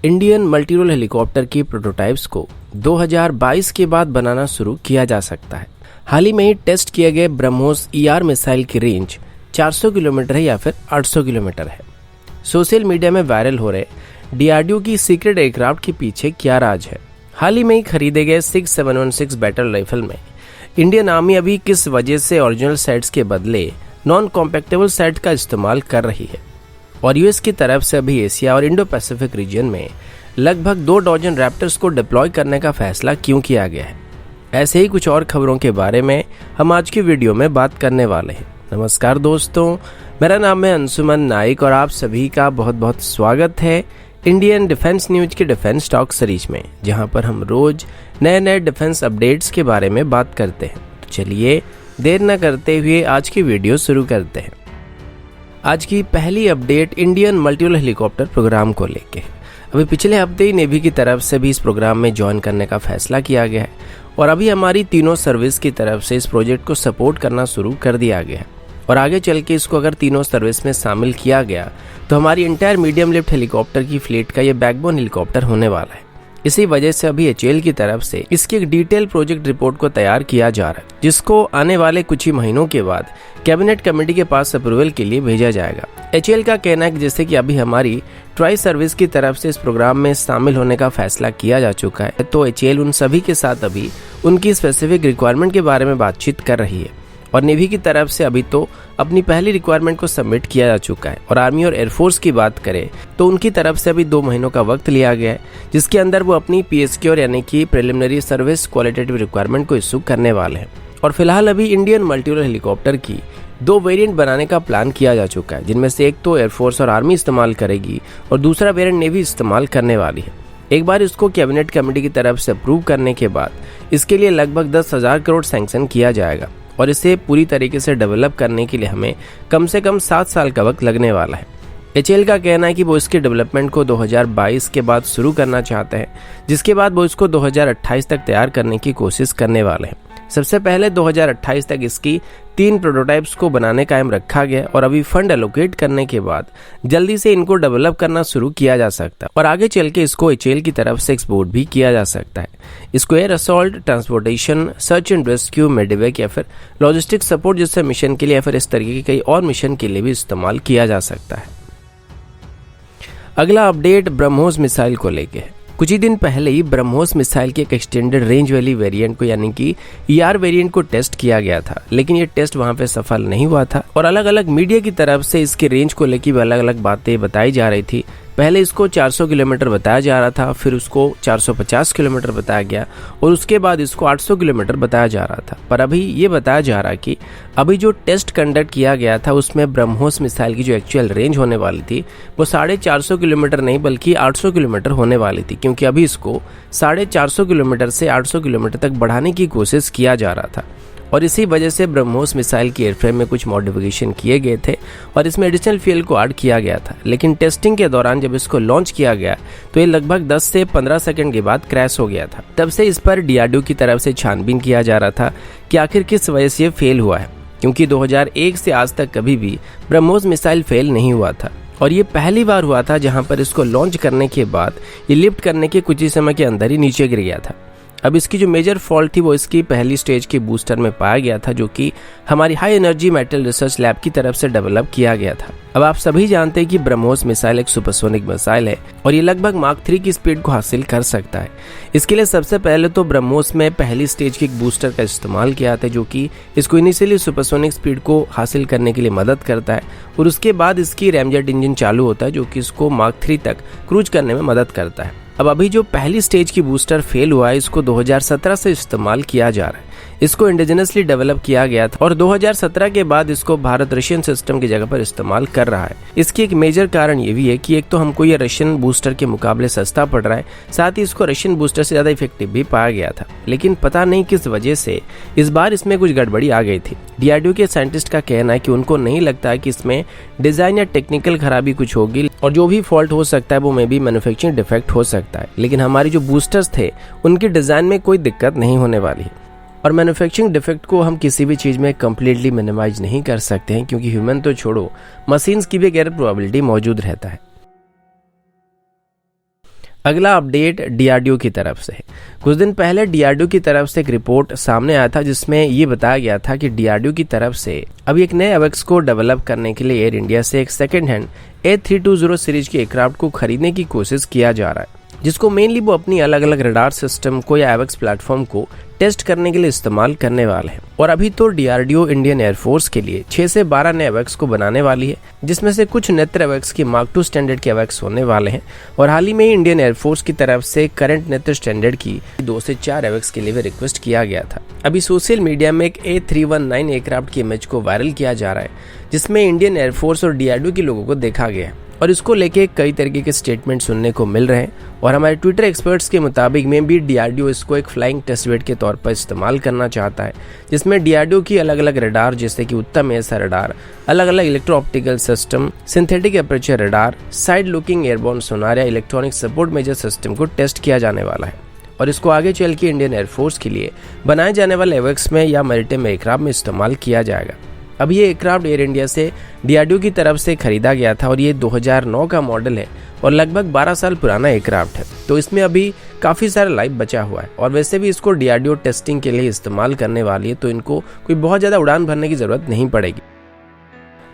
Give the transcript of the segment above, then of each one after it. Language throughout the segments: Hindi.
इंडियन मल्टी रोल हेलीकॉप्टर की प्रोटोटाइप्स को 2022 के बाद बनाना शुरू किया जा सकता है। हाल ही में ही टेस्ट किए गए ब्रह्मोस ER मिसाइल की रेंज 400 किलोमीटर है या फिर 800 किलोमीटर है। सोशल मीडिया में वायरल हो रहे DRDO की सीक्रेट एयरक्राफ्ट के पीछे क्या राज है? हाल ही में ही खरीदे गए 6716 बैटल राइफल में इंडियन आर्मी अभी किस वजह से ओरिजिनल सेट्स के बदले नॉन कॉम्पैक्टेबल सेट का इस्तेमाल कर रही है? और यूएस की तरफ से अभी एशिया और इंडो पैसिफिक रीजन में लगभग 2 डजन रैप्टर्स को डिप्लॉय करने का फैसला क्यों किया गया है? ऐसे ही कुछ और खबरों के बारे में हम आज की वीडियो में बात करने वाले हैं। नमस्कार दोस्तों, मेरा नाम है अंशुमन नाइक और आप सभी का बहुत बहुत स्वागत है इंडियन डिफेंस न्यूज की डिफेंस टॉक सीरीज में, जहां पर हम रोज नए डिफेंस अपडेट्स के बारे में बात करते हैं। तो चलिए देर न करते हुए आज की वीडियो शुरू करते हैं। आज की पहली update Indian multi role helicopter program को लेके। अभी पिछले हफ्ते ही नेवी की तरफ से भी इस प्रोग्राम में ज्वाइन करने का फैसला किया गया है और अभी हमारी तीनों सर्विस की तरफ से इस प्रोजेक्ट को सपोर्ट करना शुरू कर दिया गया है। और आगे चल के इसको अगर तीनों सर्विस में शामिल किया गया तो हमारी इंटायर मीडियम लिफ्ट हेलीकॉप्टर की फ्लीट का ये बैकबोन हेलीकॉप्टर होने वाला है। इसी वजह से अभी HAL की तरफ से इसकी एक डिटेल प्रोजेक्ट रिपोर्ट को तैयार किया जा रहा है, जिसको आने वाले कुछ ही महीनों के बाद कैबिनेट कमेटी के पास अप्रूवल के लिए भेजा जाएगा। HAL का कहना है कि जैसे कि अभी हमारी ट्राई सर्विस की तरफ से इस प्रोग्राम में शामिल होने का फैसला किया जा चुका है, तो HAL उन सभी के साथ अभी उनकी स्पेसिफिक रिक्वायरमेंट के बारे में बातचीत कर रही है। और नेवी की तरफ से अभी तो अपनी पहली रिक्वायरमेंट को सबमिट किया जा चुका है। और आर्मी और एयरफोर्स की बात करें तो उनकी तरफ से अभी 2 महीनों का वक्त लिया गया है, जिसके अंदर वो अपनी PSQ और यानी कि प्रिलिमिनरी सर्विस क्वालिटेटिव रिक्वायरमेंट को इशू करने वाले हैं। और फिलहाल अभी इंडियन मल्टी रोल हेलीकॉप्टर की 2 वेरिएंट बनाने का प्लान किया जा चुका है, जिनमें से एक तो एयरफोर्स और आर्मी इस्तेमाल करेगी और दूसरा वेरिएंट नेवी इस्तेमाल करने वाली है। एक बार इसको कैबिनेट कमेटी की तरफ से अप्रूव करने के बाद इसके लिए लगभग 10,000 करोड़ सैंक्शन किया जाएगा और इसे पूरी तरीके से डेवलप करने के लिए हमें कम से कम 7 साल का वक्त लगने वाला है। HAL का कहना है कि वो इसके डेवलपमेंट को 2022 के बाद शुरू करना चाहते हैं, जिसके बाद वो इसको 2028 तक तैयार करने की कोशिश करने वाले हैं। सबसे पहले 2028 तक इसकी 3 प्रोटोटाइप्स को बनाने का एम रखा गया और अभी फंड एलोकेट करने के बाद जल्दी से इनको डेवलप करना शुरू किया जा सकता है और आगे चल के इसको HAL की तरफ से एक्सपोर्ट भी किया जा सकता है। इसको air assault, transportation, search and rescue, medevac या फिर लॉजिस्टिक सपोर्ट जैसे मिशन के लिए या फिर इस तरीके के कई और मिशन के लिए भी इस्तेमाल किया जा सकता है। अगला अपडेट ब्रह्मोस मिसाइल को लेके है। कुछ ही दिन पहले ही ब्रह्मोस मिसाइल की एक एक्सटेंडेड रेंज वाली वेरिएंट को यानी कि ER वेरिएंट को टेस्ट किया गया था, लेकिन ये टेस्ट वहां पे सफल नहीं हुआ था और अलग अलग मीडिया की तरफ से इसकी रेंज को लेकर भी अलग अलग बातें बताई जा रही थी। पहले इसको 400 किलोमीटर बताया जा रहा था, फिर उसको 450 किलोमीटर बताया गया और उसके बाद इसको 800 किलोमीटर बताया जा रहा था। पर अभी ये बताया जा रहा है कि अभी जो टेस्ट कंडक्ट किया गया था उसमें ब्रह्मोस मिसाइल की जो एक्चुअल रेंज होने वाली थी वो 450 किलोमीटर नहीं बल्कि 800 किलोमीटर होने वाली थी, क्योंकि अभी इसको 450 किलोमीटर से 800 किलोमीटर तक बढ़ाने की कोशिश किया जा रहा था। और इसी वजह से ब्रह्मोस मिसाइल की एयरफ्रेम में कुछ मॉडिफिकेशन किए गए थे और इसमें एडिशनल फ्यूल को ऐड किया गया था। लेकिन टेस्टिंग के दौरान जब इसको लॉन्च किया गया तो ये लगभग 10 से 15 सेकंड के बाद क्रैश हो गया था। तब से इस पर DRDO की तरफ से छानबीन किया जा रहा था कि आखिर किस वजह से ये फेल हुआ है, क्योंकि 2001 से आज तक कभी भी ब्रह्मोस मिसाइल फेल नहीं हुआ था और ये पहली बार हुआ था जहां पर इसको लॉन्च करने के बाद ये लिफ्ट करने के कुछ ही समय के अंदर ही नीचे गिर गया था। अब इसकी जो मेजर फॉल्ट थी वो इसकी पहली स्टेज के बूस्टर में पाया गया था, जो कि हमारी high energy metal research lab की तरफ से डेवलप किया गया था। अब आप सभी जानते हैं कि ब्रह्मोस मिसाइल एक सुपरसोनिक मिसाइल है और ये लगभग माक 3 की स्पीड को हासिल कर सकता है। इसके लिए सबसे पहले तो ब्रह्मोस में पहली स्टेज के एक बूस्टर का इस्तेमाल किया था, जो कि इसको इनिशियली सुपरसोनिक स्पीड को हासिल करने के लिए मदद करता है और उसके बाद इसकी रैमजेट इंजन चालू होता है, जो कि इसको माक 3 तक क्रूज करने में मदद करता है। अब अभी जो पहली स्टेज की बूस्टर फेल हुआ है इसको 2017 से इस्तेमाल किया जा रहा है। इसको इंडिजिनसली डेवलप किया गया था और 2017 के बाद इसको भारत रशियन सिस्टम की जगह पर इस्तेमाल कर रहा है। इसकी एक मेजर कारण ये भी है कि एक तो हमको ये रशियन बूस्टर के मुकाबले सस्ता पड़ रहा है, साथ ही इसको रशियन बूस्टर से ज्यादा इफेक्टिव भी पाया गया था। लेकिन पता नहीं किस वजह से इस बार इसमें कुछ गड़बड़ी आ गई थी। DRDO के साइंटिस्ट का कहना है कि उनको नहीं लगता है कि इसमें डिजाइन या टेक्निकल खराबी कुछ होगी और जो भी फॉल्ट हो सकता है वो मे बी मैन्युफैक्चरिंग डिफेक्ट हो सकता है। लेकिन हमारी जो बूस्टर्स थे उनकी डिजाइन में कोई दिक्कत नहीं होने वाली है और मैन्युफैक्चरिंग डिफेक्ट को हम किसी भी चीज़ में कम्प्लीटली मिनिमाइज नहीं कर सकते हैं, क्योंकि ह्यूमन तो छोड़ो मशीन्स की भी एक एरर प्रोबेबिलिटी मौजूद रहता है। अगला अपडेट डीआरडीओ की तरफ से है। कुछ दिन पहले डीआरडीओ की तरफ से एक रिपोर्ट सामने आया था जिसमें ये बताया गया था कि डीआरडीओ की तरफ से अभी एक नए एवेक्स को डेवलप करने के लिए एयर इंडिया से एक सेकेंड हैंड A320 सीरीज के एयरक्राफ्ट को खरीदने की कोशिश किया जा रहा है, जिसको मेनली वो अपनी अलग अलग रडार सिस्टम को या एवेक्स प्लेटफॉर्म को टेस्ट करने के लिए इस्तेमाल करने वाले हैं। और अभी तो डीआरडीओ इंडियन एयरफोर्स के लिए 6 से 12 नए एवेक्स को बनाने वाली है, जिसमें से कुछ नेत्र एवेक्स की मार्क 2 स्टैंडर्ड के एवेक्स होने वाले हैं। और हाल ही में ही इंडियन एयरफोर्स की तरफ से करंट नेत्र स्टैंडर्ड की 2 से 4 एवेक्स के लिए भी रिक्वेस्ट किया गया था। अभी सोशल मीडिया में एक A319 एयरक्राफ्ट की इमेज को वायरल किया जा रहा है, जिसमें इंडियन एयरफोर्स और डीआरडीओ के लोगों को देखा गया है और इसको लेके कई तरीके के स्टेटमेंट सुनने को मिल रहे हैं। और हमारे ट्विटर एक्सपर्ट्स के मुताबिक में भी डीआरडीओ इसको एक फ्लाइंग टेस्ट बेड के तौर पर इस्तेमाल करना चाहता है, जिसमें डीआरडीओ की अलग अलग रडार जैसे कि उत्तम ऐसा रडार, अलग अलग electro optical system, synthetic aperture radar, side looking airborne sonar या इलेक्ट्रॉनिक सपोर्ट मेजर सिस्टम को टेस्ट किया जाने वाला है। और इसको आगे चल के इंडियन एयरफोर्स के लिए बनाए जाने वाले एवेक्स में या मैरिटाइम एयरक्राफ्ट में इस्तेमाल किया जाएगा। अब ये एयरक्राफ्ट एयर इंडिया से डीआरडीओ की तरफ से खरीदा गया था और ये 2009 का मॉडल है और लगभग 12 साल पुराना एयरक्राफ्ट है, तो इसमें अभी काफ़ी सारा लाइफ बचा हुआ है। और वैसे भी इसको डीआरडीओ टेस्टिंग के लिए इस्तेमाल करने वाली है, तो इनको कोई बहुत ज़्यादा उड़ान भरने की ज़रूरत नहीं पड़ेगी।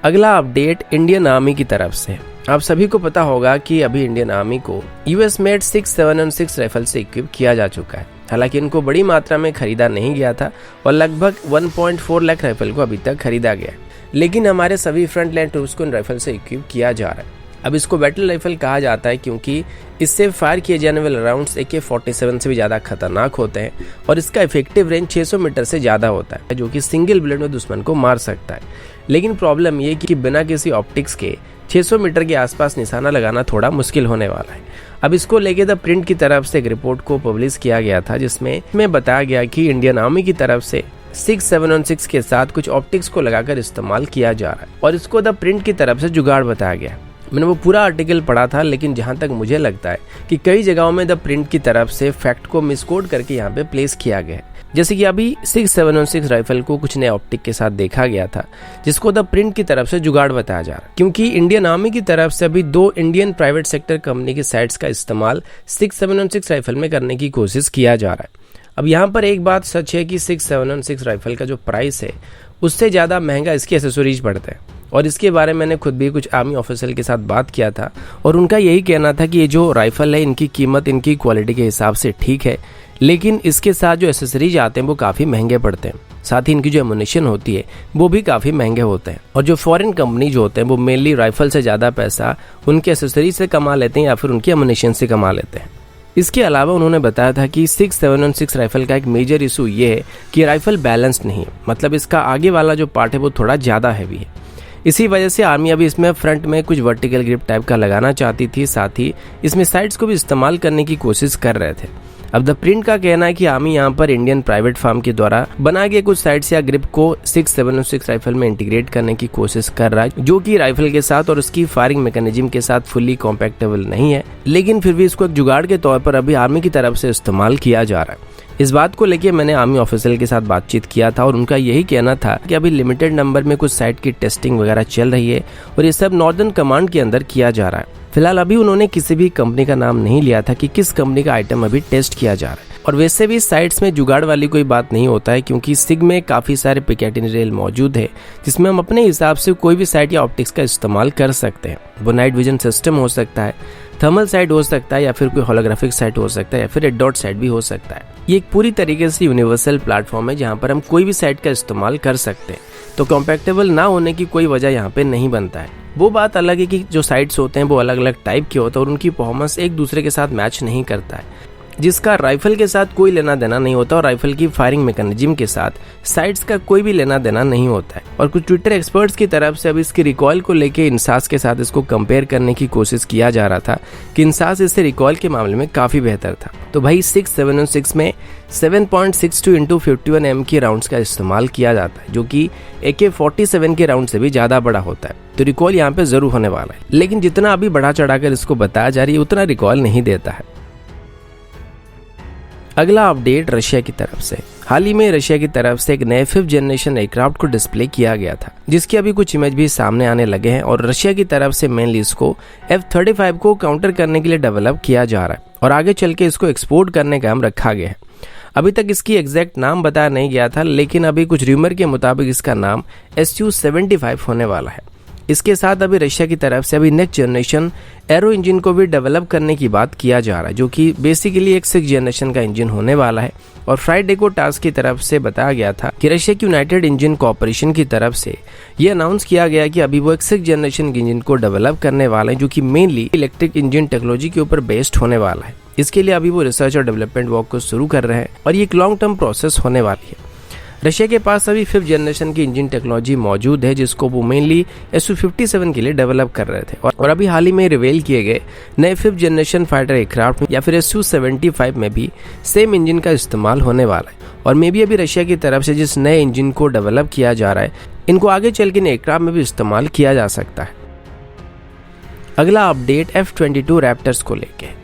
अगला अपडेट इंडियन आर्मी की तरफ से। आप सभी को पता होगा कि अभी इंडियन आर्मी को यूएस मेड 6716 राइफल से इक्विप किया जा चुका है। हालांकि इनको बड़ी मात्रा में खरीदा नहीं गया था और लगभग 1.4 लाख राइफल को अभी तक खरीदा गया है, लेकिन हमारे सभी फ्रंट लाइन ट्रूप्स को इन राइफल से इक्विप किया जा रहा है। अब इसको बैटल राइफल कहा जाता है क्योंकि इससे फायर किए जाने वाले राउंड्स AK-47 से भी ज़्यादा खतरनाक होते हैं और इसका इफेक्टिव रेंज 600 मीटर से ज़्यादा होता है, जो कि सिंगल बुलेट में दुश्मन को मार सकता है। लेकिन प्रॉब्लम ये कि बिना किसी ऑप्टिक्स के 600 मीटर के आसपास निशाना लगाना थोड़ा मुश्किल होने वाला है। अब इसको लेके द प्रिंट की तरफ से एक रिपोर्ट को पब्लिश किया गया था, जिसमें बताया गया कि इंडियन आर्मी की तरफ से 6716 के साथ कुछ ऑप्टिक्स को लगाकर इस्तेमाल किया जा रहा है और इसको द प्रिंट की तरफ से जुगाड़ बताया गया। मैंने वो पूरा आर्टिकल पढ़ा था, लेकिन जहां तक मुझे लगता है कि कई जगहों में द प्रिंट की तरफ से फैक्ट को मिसकोड करके यहाँ पे प्लेस किया गया है। जैसे कि अभी 6716 राइफल को कुछ नए ऑप्टिक के साथ देखा गया था, जिसको द प्रिंट की तरफ से जुगाड़ बताया जा रहा है, क्योंकि इंडियन आर्मी की तरफ से अभी 2 इंडियन प्राइवेट सेक्टर कंपनी की साइट्स का इस्तेमाल 6716 राइफल में करने की कोशिश किया जा रहा है। अब यहाँ पर एक बात सच है कि 6716 राइफल का जो प्राइस है उससे ज़्यादा महंगा इसके एसेसरीज पड़ते हैं, और इसके बारे में मैंने खुद भी कुछ आर्मी ऑफिसर के साथ बात किया था और उनका यही कहना था कि ये जो राइफल है इनकी कीमत इनकी क्वालिटी के हिसाब से ठीक है, लेकिन इसके साथ जो एसेसरीज आते हैं वो काफ़ी महंगे पड़ते हैं। साथ ही इनकी जो एमुनिशन होती है वो भी काफ़ी महंगे होते हैं, और जो फॉरेन कंपनी जो होते हैं वो मेनली राइफल से ज़्यादा पैसा उनके एसेसरीज से कमा लेते हैं या फिर उनकी एमुनिशन से कमा लेते हैं। इसके अलावा उन्होंने बताया था कि 6716 राइफल का एक मेजर इशू ये है कि राइफल बैलेंस नहीं है, मतलब इसका आगे वाला जो पार्ट है वो थोड़ा ज़्यादा हैवी है। इसी वजह से आर्मी अभी इसमें फ्रंट में कुछ वर्टिकल ग्रिप टाइप का लगाना चाहती थी, साथ ही इसमें साइड्स को भी इस्तेमाल करने की कोशिश कर रहे थे। अब द प्रिंट का कहना है कि आर्मी यहाँ पर इंडियन प्राइवेट फार्म के द्वारा बनाए गए कुछ साइड्स या ग्रिप को 6716 राइफल में इंटीग्रेट करने की कोशिश कर रहा है, जो कि राइफल के साथ और उसकी फायरिंग मैकेनिज्म के साथ फुल्ली कॉम्पैक्टेबल नहीं है, लेकिन फिर भी इसको एक जुगाड़ के तौर पर अभी आर्मी की तरफ से इस्तेमाल किया जा रहा है। इस बात को लेकर मैंने आर्मी ऑफिसर के साथ बातचीत किया था और उनका यही कहना था कि अभी लिमिटेड नंबर में कुछ साइट की टेस्टिंग वगैरह चल रही है और ये सब नॉर्दर्न कमांड के अंदर किया जा रहा है। फिलहाल अभी उन्होंने किसी भी कंपनी का नाम नहीं लिया था कि किस कंपनी का आइटम अभी टेस्ट किया जा रहा है। और वैसे भी साइट्स में जुगाड़ वाली कोई बात नहीं होता है, क्योंकि सिग में काफ़ी सारे पिकेटिंग रेल मौजूद है जिसमें हम अपने हिसाब से कोई भी साइट या ऑप्टिक्स का इस्तेमाल कर सकते हैं। वो नाइट विजन सिस्टम हो सकता है, थर्मल साइट हो सकता है, या फिर कोई होलोग्राफिक साइट हो सकता है, या फिर रेड डॉट साइट भी हो सकता है। ये एक पूरी तरीके से यूनिवर्सल प्लेटफॉर्म है जहाँ पर हम कोई भी साइट का इस्तेमाल कर सकते हैं, तो कॉम्पैक्टेबल ना होने की कोई वजह यहाँ पे नहीं बनता है। वो बात अलग है कि जो साइट्स होते हैं वो अलग अलग टाइप के होते हैं और उनकी परफॉर्मेंस एक दूसरे के साथ मैच नहीं करता है, जिसका राइफल के साथ कोई लेना देना नहीं होता और राइफल की फायरिंग मैकेनिज्म के साथ साइट्स का कोई भी लेना देना नहीं होता है। और कुछ ट्विटर एक्सपर्ट्स की तरफ से अब इसकी रिकॉइल को लेके इंसास के साथ इसको कंपेयर करने की कोशिश किया जा रहा था कि इंसास इससे रिकॉइल के मामले में काफ़ी बेहतर था। तो भाई 6716 में 7.62 × 51 mm के राउंड्स का इस्तेमाल किया जाता है, जो कि AK-47 के राउंड से भी ज़्यादा बड़ा होता है, तो रिकॉइल यहाँ पे ज़रूर होने वाला है। लेकिन जितना अभी बढ़ा चढ़ाकर इसको बताया जा रही है उतना रिकॉइल नहीं देता है। अगला अपडेट रशिया की तरफ से। हाल ही में रशिया की तरफ से एक नए 5th जनरेशन एयरक्राफ्ट को डिस्प्ले किया गया था, जिसकी अभी कुछ इमेज भी सामने आने लगे हैं और रशिया की तरफ से मेनली इसको F-35 को काउंटर करने के लिए डेवलप किया जा रहा है। और आगे चल के इसको एक्सपोर्ट करने का काम रखा गया है। अभी तक इसकी एग्जैक्ट नाम बताया नहीं गया था, लेकिन अभी कुछ र्यूमर के मुताबिक इसका नाम Su-75 होने वाला है। इसके साथ अभी रशिया की तरफ से अभी नेक्स्ट जनरेशन एरो इंजन को भी डेवलप करने की बात किया जा रहा है, जो कि बेसिकली एक 6th जनरेशन का इंजन होने वाला है। और फ्राइडे को टास्क की तरफ से बताया गया था कि रशिया की यूनाइटेड इंजन कॉर्पोरेशन की तरफ से ये अनाउंस किया गया कि अभी वो एक 6th जनरेशन के इंजन को डेवलप करने वाले हैं, जो कि मेनली इलेक्ट्रिक इंजन टेक्नोलॉजी के ऊपर बेस्ड होने वाला है। इसके लिए अभी वो रिसर्च और डेवलपमेंट वर्क को शुरू कर रहे हैं और ये एक लॉन्ग टर्म प्रोसेस होने वाली है। रशिया के पास अभी 5th जनरेशन की इंजन टेक्नोलॉजी मौजूद है, जिसको वो मेनली Su-57 के लिए डेवलप कर रहे थे। और अभी हाल ही में रिवील किए गए नए 5th जनरेशन फाइटर एयरक्राफ्ट या फिर Su-75 में भी सेम इंजन का इस्तेमाल होने वाला है। और मे भी अभी रशिया की तरफ से जिस नए इंजन को डेवलप किया जा रहा है, इनको आगे चल के एयरक्राफ्ट में भी इस्तेमाल किया जा सकता है। अगला अपडेट F-22 रैप्टर्स को लेके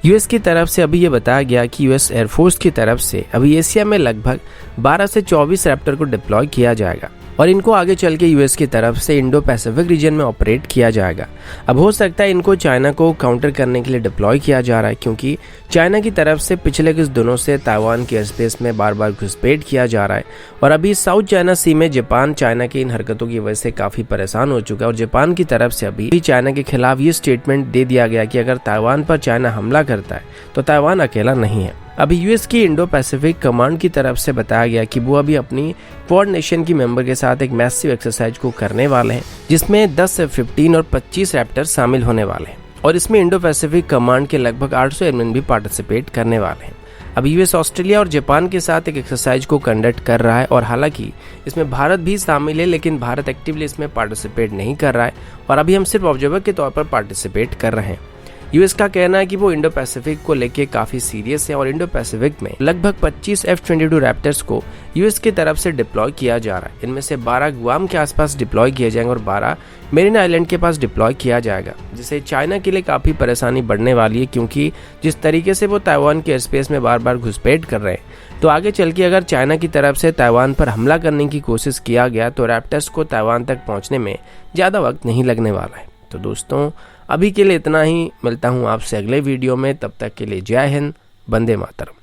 यूएस की तरफ से अभी ये बताया गया कि यूएस एयरफोर्स की तरफ से अभी एशिया में लगभग 12 से 24 रैप्टर को डिप्लॉय किया जाएगा और इनको आगे चल के यूएस की तरफ से इंडो पैसिफिक रीजन में ऑपरेट किया जाएगा। अब हो सकता है इनको चाइना को काउंटर करने के लिए डिप्लॉय किया जा रहा है, क्योंकि चाइना की तरफ से पिछले कुछ दिनों से ताइवान के एयरस्पेस में बार बार घुसपैठ किया जा रहा है। और अभी साउथ चाइना सी में जापान चाइना की इन हरकतों की वजह से काफी परेशान हो चुका है। और जापान की तरफ से अभी चाइना के खिलाफ ये स्टेटमेंट दे दिया गया कि अगर ताइवान पर चाइना हमला करता है तो ताइवान अकेला नहीं है। अभी यूएस की इंडो पैसिफिक कमांड की तरफ से बताया गया कि वो अभी अपनी क्वाड नेशन की मेंबर के साथ एक मैसिव एक्सरसाइज को करने वाले हैं, जिसमें 10 F-15 और 25 रैप्टर शामिल होने वाले हैं। और इसमें इंडो पैसिफिक कमांड के लगभग 800 एयरमैन भी पार्टिसिपेट करने वाले हैं। अब यूएस ऑस्ट्रेलिया और जापान के साथ एक एक्सरसाइज को कंडक्ट कर रहा है और हालांकि इसमें भारत भी शामिल है, लेकिन भारत एक्टिवली इसमें पार्टिसिपेट नहीं कर रहा है और अभी हम सिर्फ ऑब्जर्वर के तौर पर पार्टिसिपेट कर रहे हैं। यूएस का कहना है कि वो इंडो पैसिफिक को लेके काफी सीरियस है और इंडो पैसिफिक में लगभग 25 F-22 रैप्टर्स को यूएस की तरफ से डिप्लॉय किया जा रहा है। इनमें से 12 गुआम के आसपास डिप्लॉय किए जाएंगे और 12 मेरिन आइलैंड के पास डिप्लॉय किया जाएगा, जिससे चाइना के लिए काफी परेशानी बढ़ने वाली है, क्योंकि जिस तरीके से वो ताइवान के एयरस्पेस में बार बार घुसपैठ कर रहे हैं, तो आगे चल के अगर चाइना की तरफ से ताइवान पर हमला करने की कोशिश किया गया तो रैप्टर्स को ताइवान तक पहुंचने में ज्यादा वक्त नहीं लगने वाला है। तो दोस्तों, अभी के लिए इतना ही। मिलता हूँ आपसे अगले वीडियो में, तब तक के लिए जय हिंद, वंदे मातरम।